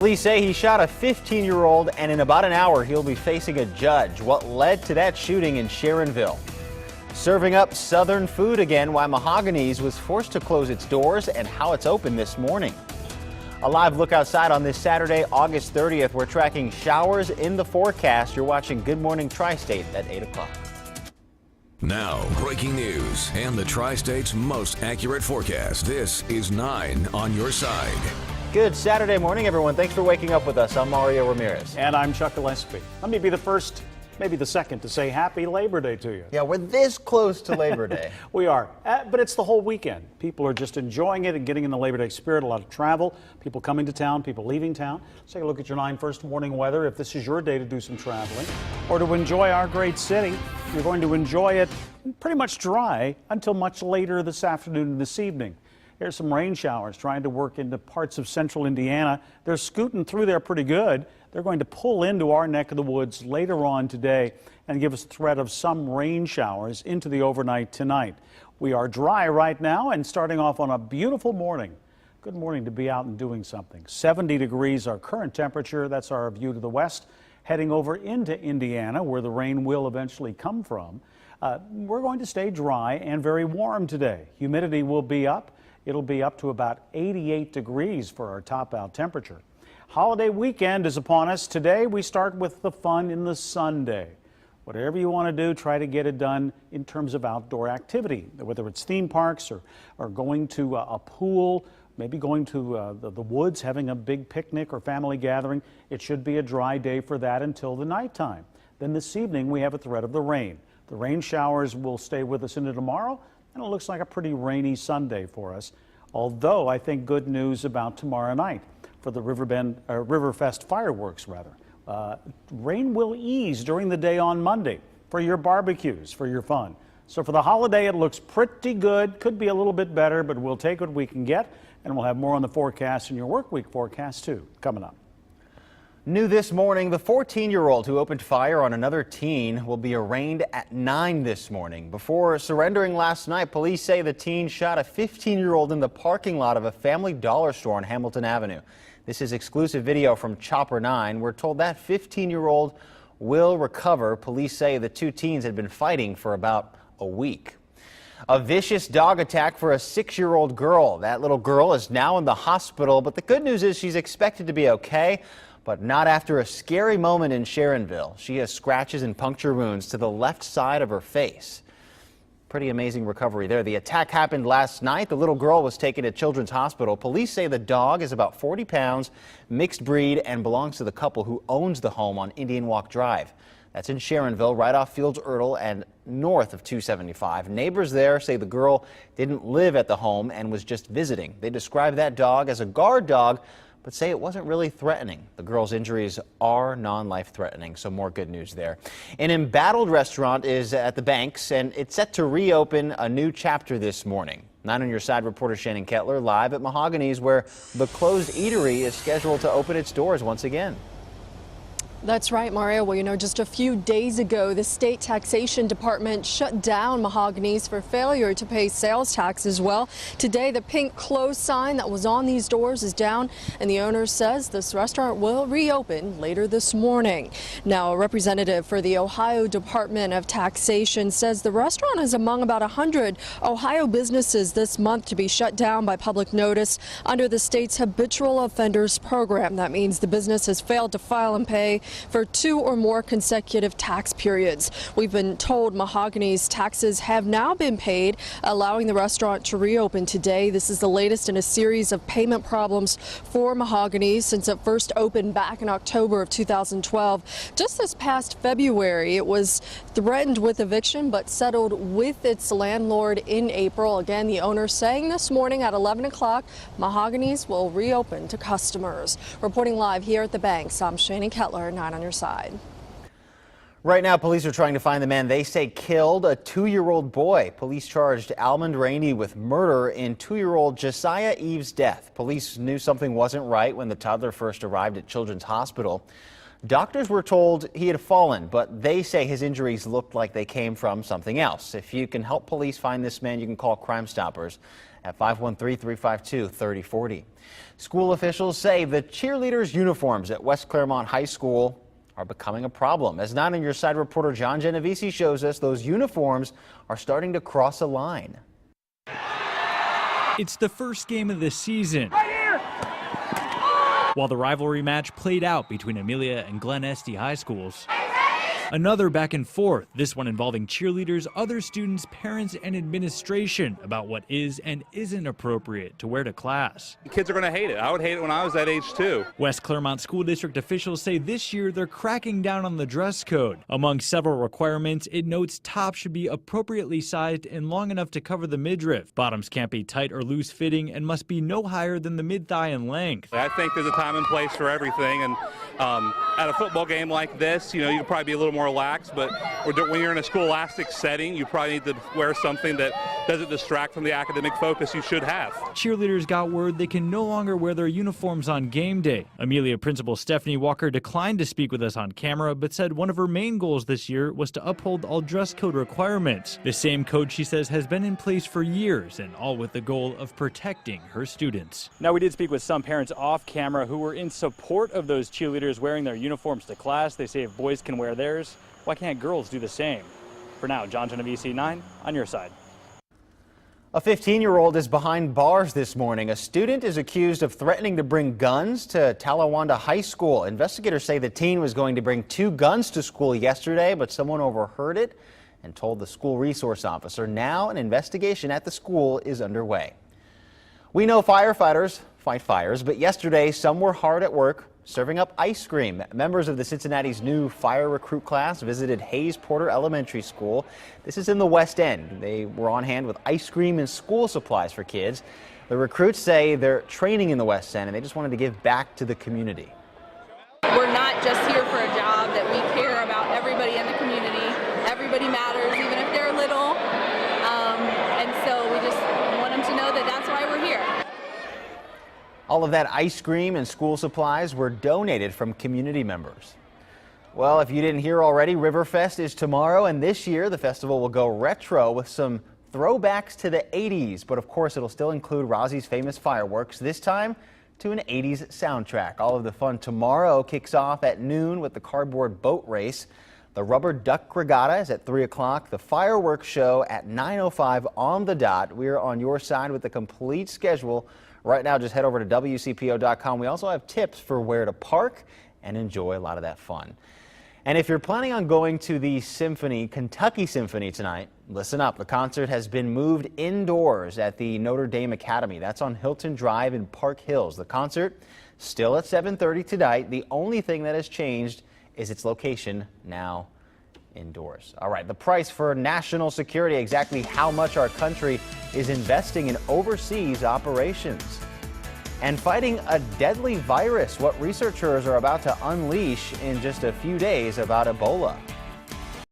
Police say he shot a 15-year-old, and in about an hour he'll be facing a judge. What led to that shooting in Sharonville? Serving up Southern food again, why Mahogany's was forced to close its doors and how it's open this morning. A live look outside on this Saturday, August 30th. We're tracking showers in the forecast. You're watching Good Morning Tri-State at 8 o'clock. Now, breaking news and the Tri-State's most accurate forecast. This is 9 on your side. Good Saturday morning, everyone. Thanks for waking up with us. I'm Mario Ramirez. And I'm Chuck Gillespie. Let me be the first, maybe the second, to say Happy Labor Day to you. Yeah, we're this close to Labor Day. We are, but it's the whole weekend. People are just enjoying it and getting in the Labor Day spirit. A lot of travel, people coming to town, people leaving town. Let's take a look at your 9 first morning weather. If this is your day to do some traveling or to enjoy our great city, you're going to enjoy it pretty much dry until much later this afternoon and this evening. Here's some rain showers trying to work into parts of central Indiana. They're scooting through there pretty good. They're going to pull into our neck of the woods later on today and give us threat of some rain showers into the overnight tonight. We are dry right now and starting off on a beautiful morning. Good morning to be out and doing something. 70 degrees our current temperature. That's our view to the west. Heading over into Indiana, where the rain will eventually come from. We're going to stay dry and very warm today. Humidity will be up. It'll be up to about 88 degrees for our top out temperature. Holiday weekend is upon us. Today we start with the fun in the Sunday. Whatever you want to do, try to get it done in terms of outdoor activity, whether it's theme parks or going to a pool, maybe going to the woods, having a big picnic or family gathering. It should be a dry day for that until the nighttime. Then this evening we have a threat of the rain. The rain showers will stay with us into tomorrow, and it looks like a pretty rainy Sunday for us. Although I think good news about tomorrow night for the Riverfest fireworks, rather. Rain will ease during the day on Monday for your barbecues, for your fun. So for the holiday, it looks pretty good. Could be a little bit better, but we'll take what we can get, and we'll have more on the forecast and your work week forecast too coming up. New this morning, the 14-year-old who opened fire on another teen will be arraigned at 9 this morning. Before surrendering last night, police say the teen shot a 15-year-old in the parking lot of a Family Dollar store on Hamilton Avenue. This is exclusive video from Chopper 9. We're told that 15-year-old will recover. Police say the two teens had been fighting for about a week. A vicious dog attack for a 6-year-old girl. That little girl is now in the hospital, but the good news is she's expected to be okay. But not after a scary moment in Sharonville. She has scratches and puncture wounds to the left side of her face. Pretty amazing recovery there. The attack happened last night. The little girl was taken to Children's Hospital. Police say the dog is about 40 pounds, mixed breed, and belongs to the couple who owns the home on Indian Walk Drive. That's in Sharonville, right off Fields Erdel and north of 275. Neighbors there say the girl didn't live at the home and was just visiting. They describe that dog as a guard dog, but say it wasn't really threatening. The girl's injuries are non-life threatening, so more good news there. An embattled restaurant is at the Banks, and it's set to reopen a new chapter this morning. 9 on your side reporter Shannon Kettler live at Mahogany's, where the closed eatery is scheduled to open its doors once again. That's right, Mario. Well, you know, just a few days ago, the state taxation department shut down Mahogany's for failure to pay sales tax as well. Today, the pink close sign that was on these doors is down, and the owner says this restaurant will reopen later this morning. Now, a representative for the Ohio Department of Taxation says the restaurant is among about 100 Ohio businesses this month to be shut down by public notice under the state's habitual offenders program. That means the business has failed to file and pay for 2 or more consecutive tax periods. We've been told Mahogany's taxes have now been paid, allowing the restaurant to reopen today. This is the latest in a series of payment problems for Mahogany's since it first opened back in October of 2012. Just this past February, it was threatened with eviction but settled with its landlord in April. Again, the owner saying this morning at 11 o'clock, Mahogany's will reopen to customers. Reporting live here at the Banks, I'm Shannon Kettler, 9 on your side. Right now, police are trying to find the man they say killed a 2-year-old boy. Police charged Almond Rainey with murder in 2-year-old Josiah Eve's death. Police knew something wasn't right when the toddler first arrived at Children's Hospital. Doctors were told he had fallen, but they say his injuries looked like they came from something else. If you can help police find this man, you can call Crime Stoppers at 513-352-3040. School officials say the cheerleaders' uniforms at West Claremont High School are becoming a problem. As 9 on Your Side reporter John Genovese shows us, those uniforms are starting to cross a line. It's the first game of the season. Right here! While the rivalry match played out between Amelia and Glen Estee High Schools. Another back and forth, this one involving cheerleaders, other students, parents, and administration about what is and isn't appropriate to wear to class. Kids are going to hate it. I would hate it when I was that age too. West Claremont School District officials say this year they're cracking down on the dress code. Among several requirements, it notes tops should be appropriately sized and long enough to cover the midriff. Bottoms can't be tight or loose fitting and must be no higher than the mid-thigh in length. I think there's a time and place for everything, and at a football game like this, you can probably be a little more lax, but when you're in a scholastic setting, you probably need to wear something that doesn't distract from the academic focus you should have. Cheerleaders got word they can no longer wear their uniforms on game day. Amelia principal Stephanie Walker declined to speak with us on camera, but said one of her main goals this year was to uphold all dress code requirements. The same code, she says, has been in place for years, and all with the goal of protecting her students. Now, we did speak with some parents off camera who were in support of those cheerleaders wearing their uniforms to class. They say if boys can wear theirs, why can't girls do the same? For now, John Genovese, 9 on Your Side. A 15-year-old is behind bars this morning. A student is accused of threatening to bring guns to Talawanda High School. Investigators say the teen was going to bring 2 guns to school yesterday, but someone overheard it and told the school resource officer. Now an investigation at the school is underway. We know firefighters fight fires, but yesterday some were hard at work serving up ice cream. Members of the Cincinnati's new fire recruit class visited Hayes Porter Elementary School. This is in the West End. They were on hand with ice cream and school supplies for kids. The recruits say they're training in the West End and they just wanted to give back to the community. We're not just here for a job, that we care about everybody in the community. Everybody matters, even if they're little. And so we just want them to know that that's why we're here. All of that ice cream and school supplies were donated from community members. Well, if you didn't hear already, Riverfest is tomorrow, and this year the festival will go retro with some throwbacks to the 80s. But of course, it'll still include Rozzie's famous fireworks, this time to an 80s soundtrack. All of the fun tomorrow kicks off at noon with the cardboard boat race. The rubber duck regatta is at 3 o'clock. The fireworks show at 9:05 on the dot. We're on your side with the complete schedule. Right now, just head over to WCPO.com. We also have tips for where to park and enjoy a lot of that fun. And if you're planning on going to the Kentucky Symphony tonight, listen up. The concert has been moved indoors at the Notre Dame Academy. That's on Hilton Drive in Park Hills. The concert still at 7:30 tonight. The only thing that has changed is its location, now indoors. All right, the price for national security, exactly how much our country is investing in overseas operations. And fighting a deadly virus, what researchers are about to unleash in just a few days about Ebola.